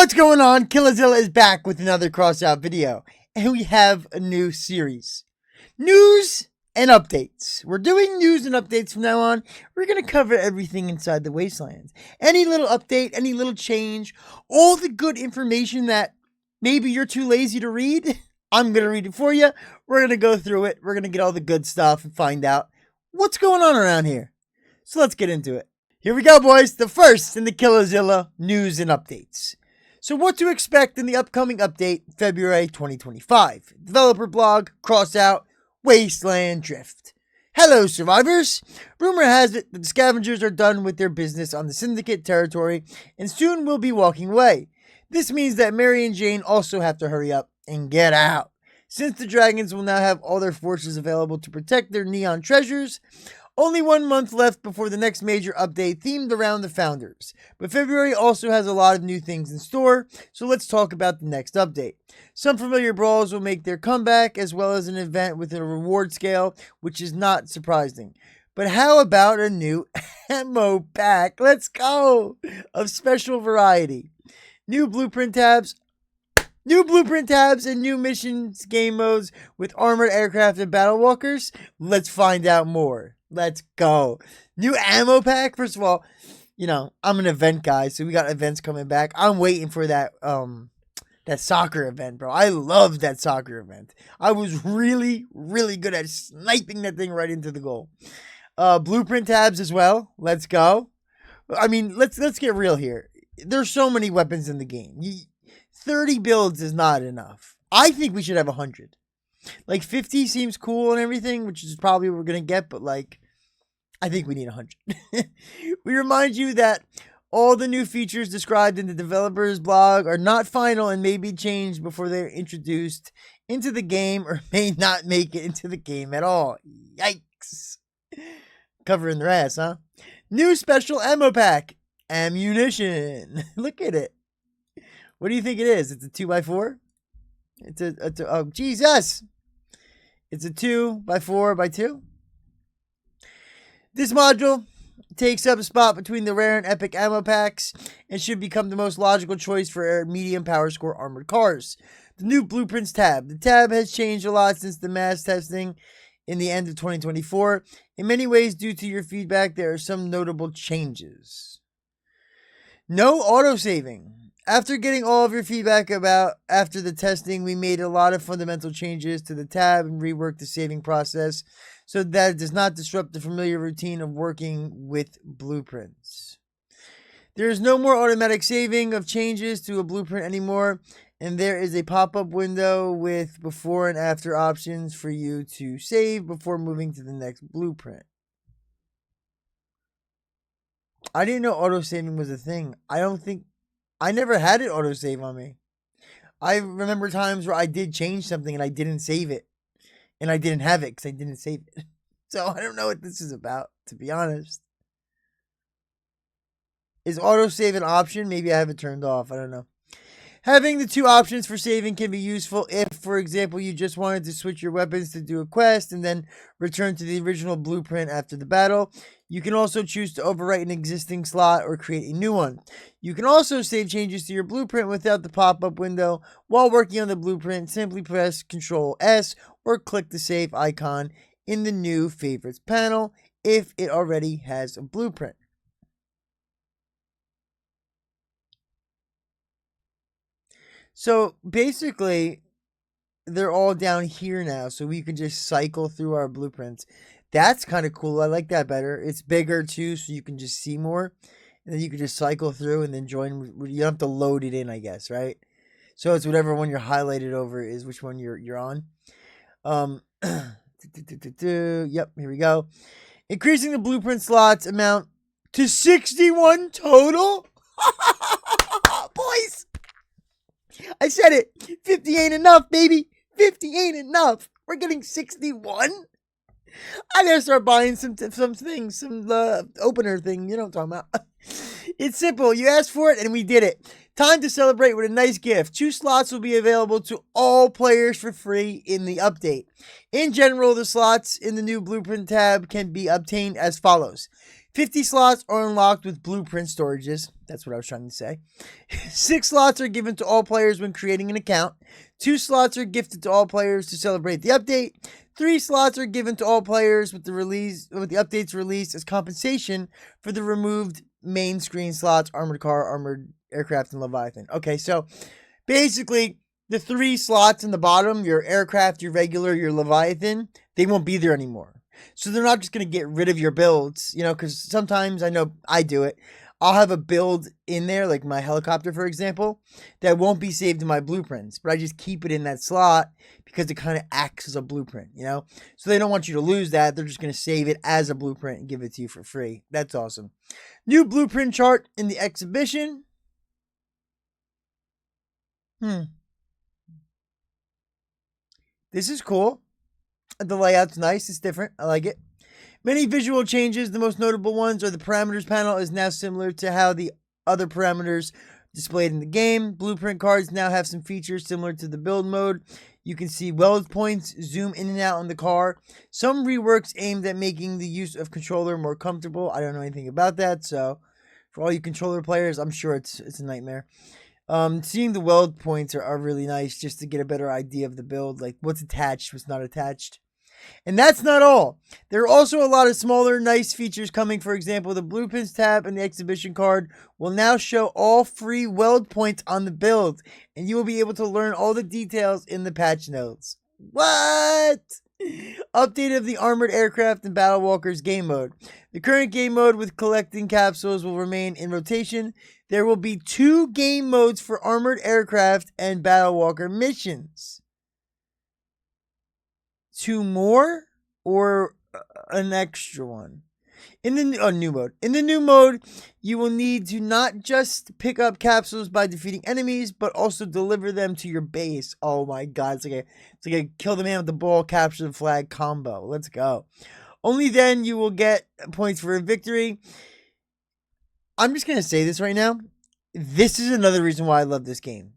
What's going on? Killazilla is back with another Crossout video, and we have a new series. News and updates. We're doing news and updates from now on. We're going to cover everything inside the Wastelands. Any little update, any little change, all the good information that maybe you're too lazy to read, I'm going to read it for you. We're going to go through it. We're going to get all the good stuff and find out what's going on around here. So let's get into it. Here we go, boys. The first in the Killazilla news and updates. So what to expect in the upcoming update, February 2025. Developer blog, Crossout, Wasteland Drift. Hello, survivors. Rumor has it that the scavengers are done with their business on the Syndicate territory and soon will be walking away. This means that Mary and Jane also have to hurry up and get out. Since the dragons will now have all their forces available to protect their neon treasures, only 1 month left before the next major update themed around the founders. But February also has a lot of new things in store, so let's talk about the next update. Some familiar brawls will make their comeback, as well as an event with a reward scale, which is not surprising. But how about a new ammo pack? Let's go! Of special variety. New blueprint tabs and new missions game modes with armored aircraft and battle walkers. Let's find out more. Let's go. New ammo pack. First of all, I'm an event guy, so we got events coming back. I'm waiting for that soccer event, bro. I loved that soccer event. I was really, really good at sniping that thing right into the goal. Blueprint tabs as well. Let's go. I mean, let's get real here. There's so many weapons in the game. 30 builds is not enough. I think we should have 100. Like 50 seems cool and everything, which is probably what we're going to get, but I think we need 100. We remind you that all the new features described in the developer's blog are not final and may be changed before they're introduced into the game or may not make it into the game at all. Yikes. Covering their ass, huh? New special ammo pack. Ammunition. Look at it. What do you think it is? It's a 2x4? Oh, Jesus. It's a 2x4x2. This module takes up a spot between the rare and epic ammo packs and should become the most logical choice for medium power score armored cars. The new blueprints tab. The tab has changed a lot since the mass testing in the end of 2024. In many ways, due to your feedback, there are some notable changes. No autosaving. After getting all of your feedback after the testing, we made a lot of fundamental changes to the tab and reworked the saving process so that it does not disrupt the familiar routine of working with blueprints. There is no more automatic saving of changes to a blueprint anymore, and there is a pop-up window with before and after options for you to save before moving to the next blueprint. I didn't know autosaving was a thing. I never had it autosave on me. I remember times where I did change something and I didn't save it. And I didn't have it because I didn't save it. So I don't know what this is about, to be honest. Is autosave an option? Maybe I have it turned off. I don't know. Having the two options for saving can be useful if, for example, you just wanted to switch your weapons to do a quest and then return to the original blueprint after the battle. You can also choose to overwrite an existing slot or create a new one. You can also save changes to your blueprint without the pop-up window. While working on the blueprint, simply press Ctrl S or click the save icon in the new favorites panel if it already has a blueprint. So basically, they're all down here now, so we can just cycle through our blueprints. That's kind of cool. I like that better. It's bigger too, so you can just see more. And then you can just cycle through and then join. You don't have to load it in, I guess, right? So it's whatever one you're highlighted over is which one you're on. Yep, here we go. Increasing the blueprint slots amount to 61 total. Boys, I said it. 50 ain't enough, baby. 50 ain't enough. We're getting 61. I gotta start buying some things, some opener thing. You know what I'm talking about. It's simple. You asked for it, and we did it. Time to celebrate with a nice gift. 2 slots will be available to all players for free in the update. In general, the slots in the new Blueprint tab can be obtained as follows. 50 slots are unlocked with blueprint storages. That's what I was trying to say. 6 slots are given to all players when creating an account. 2 slots are gifted to all players to celebrate the update. 3 slots are given to all players with the updates released as compensation for the removed main screen slots, armored car, armored aircraft, and Leviathan. Okay, so basically the 3 slots in the bottom, your aircraft, your regular, your Leviathan, they won't be there anymore. So they're not just going to get rid of your builds, you know, because sometimes I know I do it. I'll have a build in there, like my helicopter, for example, that won't be saved in my blueprints, but I just keep it in that slot because it kind of acts as a blueprint, you know? So they don't want you to lose that. They're just going to save it as a blueprint and give it to you for free. That's awesome. New blueprint chart in the exhibition. This is cool. The layout's nice. It's different. I like it. Many visual changes. The most notable ones are the parameters panel is now similar to how the other parameters displayed in the game. Blueprint cards now have some features similar to the build mode. You can see weld points, zoom in and out on the car. Some reworks aimed at making the use of controller more comfortable. I don't know anything about that, so for all you controller players, I'm sure it's a nightmare. Seeing the weld points are really nice just to get a better idea of the build, like what's attached, what's not attached. And that's not all. There are also a lot of smaller, nice features coming. For example, the Blueprints tab in the exhibition card will now show all free weld points on the build, and you will be able to learn all the details in the patch notes. What? Update of the Armored Aircraft and Battle Walkers game mode. The current game mode with collecting capsules will remain in rotation. There will be 2 game modes for Armored Aircraft and Battle Walker missions. 2 more or an extra one? In the new mode. In the new mode, you will need to not just pick up capsules by defeating enemies, but also deliver them to your base. Oh my god, it's like a kill the man with the ball, capture the flag combo. Let's go. Only then you will get points for a victory. I'm just gonna say this right now. This is another reason why I love this game.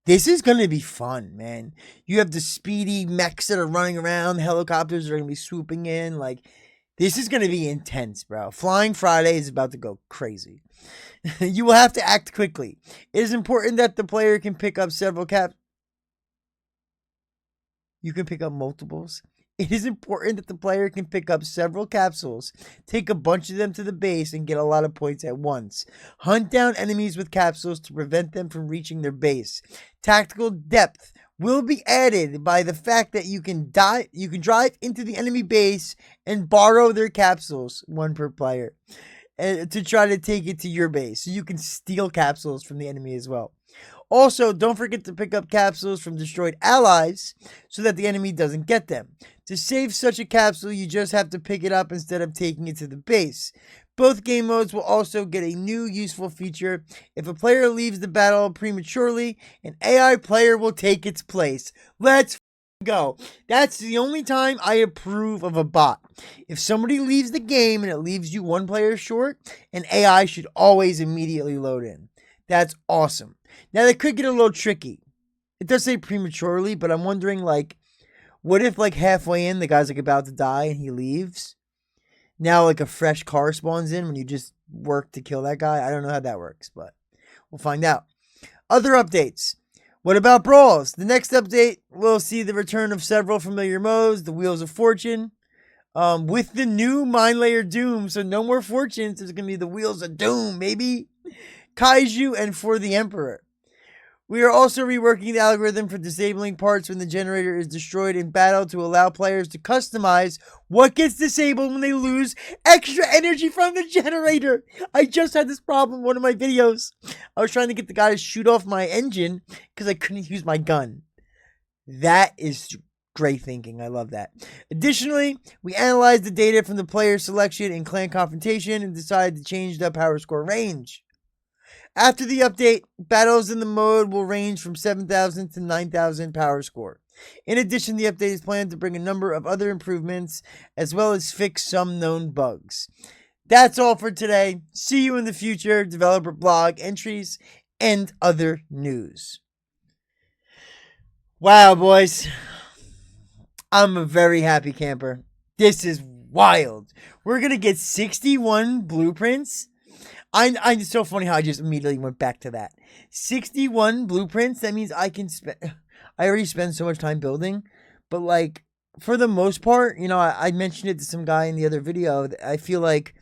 This is going to be fun, man. You have the speedy mechs that are running around. Helicopters are going to be swooping in. Like, this is going to be intense, bro. Flying Friday is about to go crazy. You will have to act quickly. It is important that the player can pick up several You can pick up multiples. It is important that the player can pick up several capsules, take a bunch of them to the base, and get a lot of points at once. Hunt down enemies with capsules to prevent them from reaching their base. Tactical depth will be added by the fact that you can drive into the enemy base and borrow their capsules, 1 per player, to try to take it to your base. So you can steal capsules from the enemy as well. Also, don't forget to pick up capsules from destroyed allies so that the enemy doesn't get them. To save such a capsule, you just have to pick it up instead of taking it to the base. Both game modes will also get a new useful feature. If a player leaves the battle prematurely, an AI player will take its place. Let's go. That's the only time I approve of a bot. If somebody leaves the game and it leaves you 1 player short, an AI should always immediately load in. That's awesome. Now, that could get a little tricky. It does say prematurely, but I'm wondering, like, what if, like, halfway in, the guy's, like, about to die and he leaves? Now, like, a fresh car spawns in when you just work to kill that guy? I don't know how that works, but we'll find out. Other updates. What about brawls? The next update will see the return of several familiar modes, the Wheels of Fortune, with the new Mine Layer Doom. So no more fortunes. There's going to be the Wheels of Doom, maybe. Kaiju and For the Emperor. We are also reworking the algorithm for disabling parts when the generator is destroyed in battle to allow players to customize what gets disabled when they lose extra energy from the generator. I just had this problem in one of my videos. I was trying to get the guy to shoot off my engine because I couldn't use my gun. That is great thinking. I love that. Additionally, we analyzed the data from the player selection in clan confrontation and decided to change the power score range. After the update, battles in the mode will range from 7,000 to 9,000 power score. In addition, the update is planned to bring a number of other improvements, as well as fix some known bugs. That's all for today. See you in the future, developer blog entries, and other news. Wow, boys. I'm a very happy camper. This is wild. We're going to get 61 blueprints. It's so funny how I just immediately went back to that. 61 blueprints. That means I already spend so much time building. But like, for the most part, you know, I mentioned it to some guy in the other video. I feel like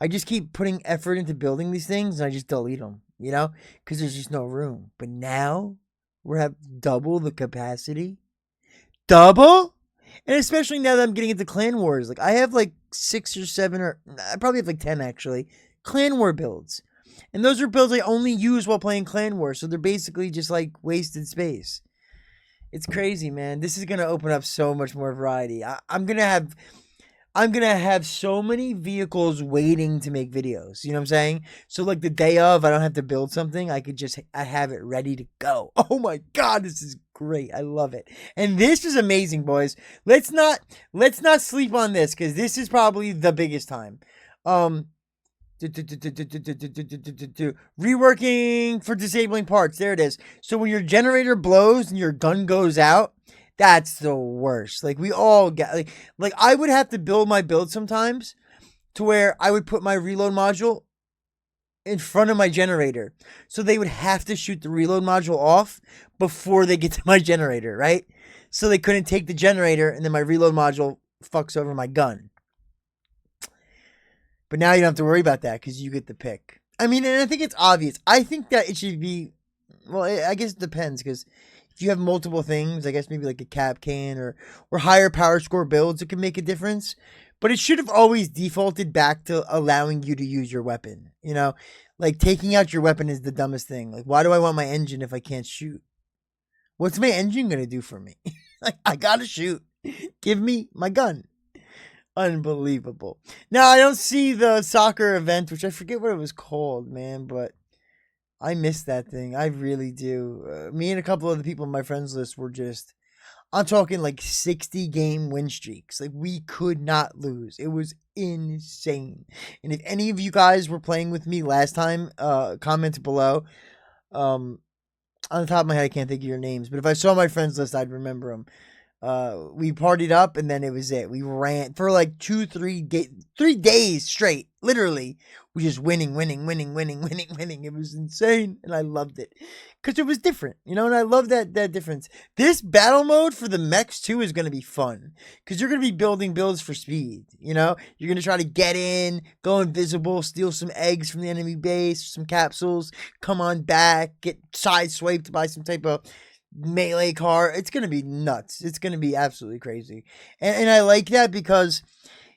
I just keep putting effort into building these things and I just delete them, you know, because there's just no room. But now we have double the capacity. Double? And especially now that I'm getting into clan wars. Like, I have like 6 or 7, or I probably have like 10 actually, clan war builds. And those are builds I only use while playing clan war. So they're basically just like wasted space. It's crazy, man. This is going to open up so much more variety. I'm going to have so many vehicles waiting to make videos. You know what I'm saying? So like the day of, I don't have to build something. I have it ready to go. Oh my God, this is great. I love it. And this is amazing, boys. Let's not sleep on this, because this is probably the biggest time. Reworking for disabling parts. There it is. So when your generator blows and your gun goes out, that's the worst. Like, we all get like I would have to build my build sometimes to where I would put my reload module in front of my generator. So they would have to shoot the reload module off before they get to my generator, right? So they couldn't take the generator, and then my reload module fucks over my gun. But now you don't have to worry about that because you get the pick. I mean, and I think it's obvious. I think that it should be, well, I guess it depends, because if you have multiple things, I guess maybe like a cap can or higher power score builds, it can make a difference. But it should have always defaulted back to allowing you to use your weapon. You know, like taking out your weapon is the dumbest thing. Like, why do I want my engine if I can't shoot? What's my engine going to do for me? Like, I got to shoot. Give me my gun. Unbelievable. Now, I don't see the soccer event, which I forget what it was called, man, but I miss that thing. I really do. Me and a couple of the people on my friends list were just, I'm talking like 60 game win streaks. Like, we could not lose. It was insane. And if any of you guys were playing with me last time, comment below. On the top of my head, I can't think of your names, but if I saw my friends list, I'd remember them. We partied up, and then it was it. We ran for like 3 days straight. Literally, we just winning. It was insane, and I loved it because it was different, you know. And I love that difference. This battle mode for the mechs too is going to be fun because you're going to be building builds for speed. You know, you're going to try to get in, go invisible, steal some eggs from the enemy base, some capsules, come on back, get sideswiped by some type of melee car. It's gonna be nuts. It's gonna be absolutely crazy, and I like that because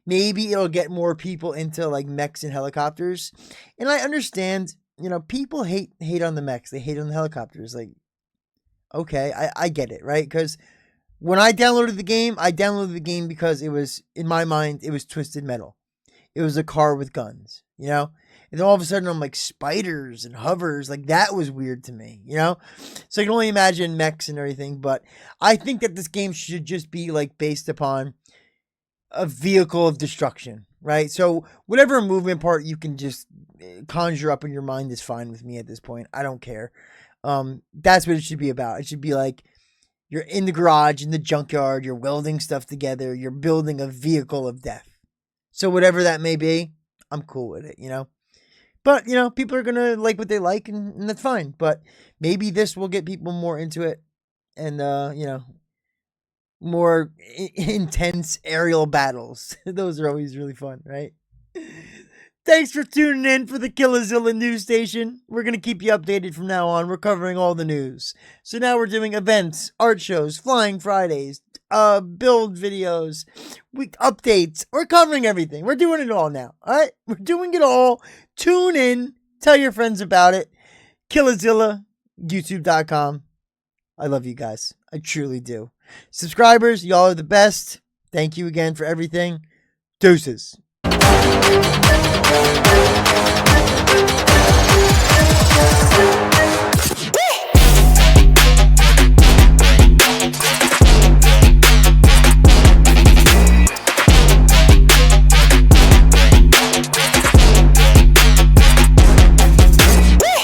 maybe it'll get more people into like mechs and helicopters. And I understand, you know, people hate on the mechs, they hate on the helicopters. Like, okay, I get it, right? Because when I downloaded the game because it was, in my mind, it was Twisted Metal. It was a car with guns, you know. And then all of a sudden I'm like, spiders and hovers, like that was weird to me, you know? So I can only imagine mechs and everything, but I think that this game should just be like based upon a vehicle of destruction, right? So whatever movement part you can just conjure up in your mind is fine with me at this point. I don't care. That's what it should be about. It should be like you're in the garage, in the junkyard, you're welding stuff together, you're building a vehicle of death. So whatever that may be, I'm cool with it, you know? But, you know, people are going to like what they like, and that's fine. But maybe this will get people more into it and, you know, more intense aerial battles. Those are always really fun, right? Thanks for tuning in for the Killazilla news station. We're going to keep you updated from now on. We're covering all the news. So now we're doing events, art shows, Flying Fridays, build videos, week updates. We're covering everything. We're doing it all now. All right? We're doing it all. Tune in. Tell your friends about it. Killazilla, YouTube.com. I love you guys. I truly do. Subscribers, y'all are the best. Thank you again for everything. Deuces. We'll be right back.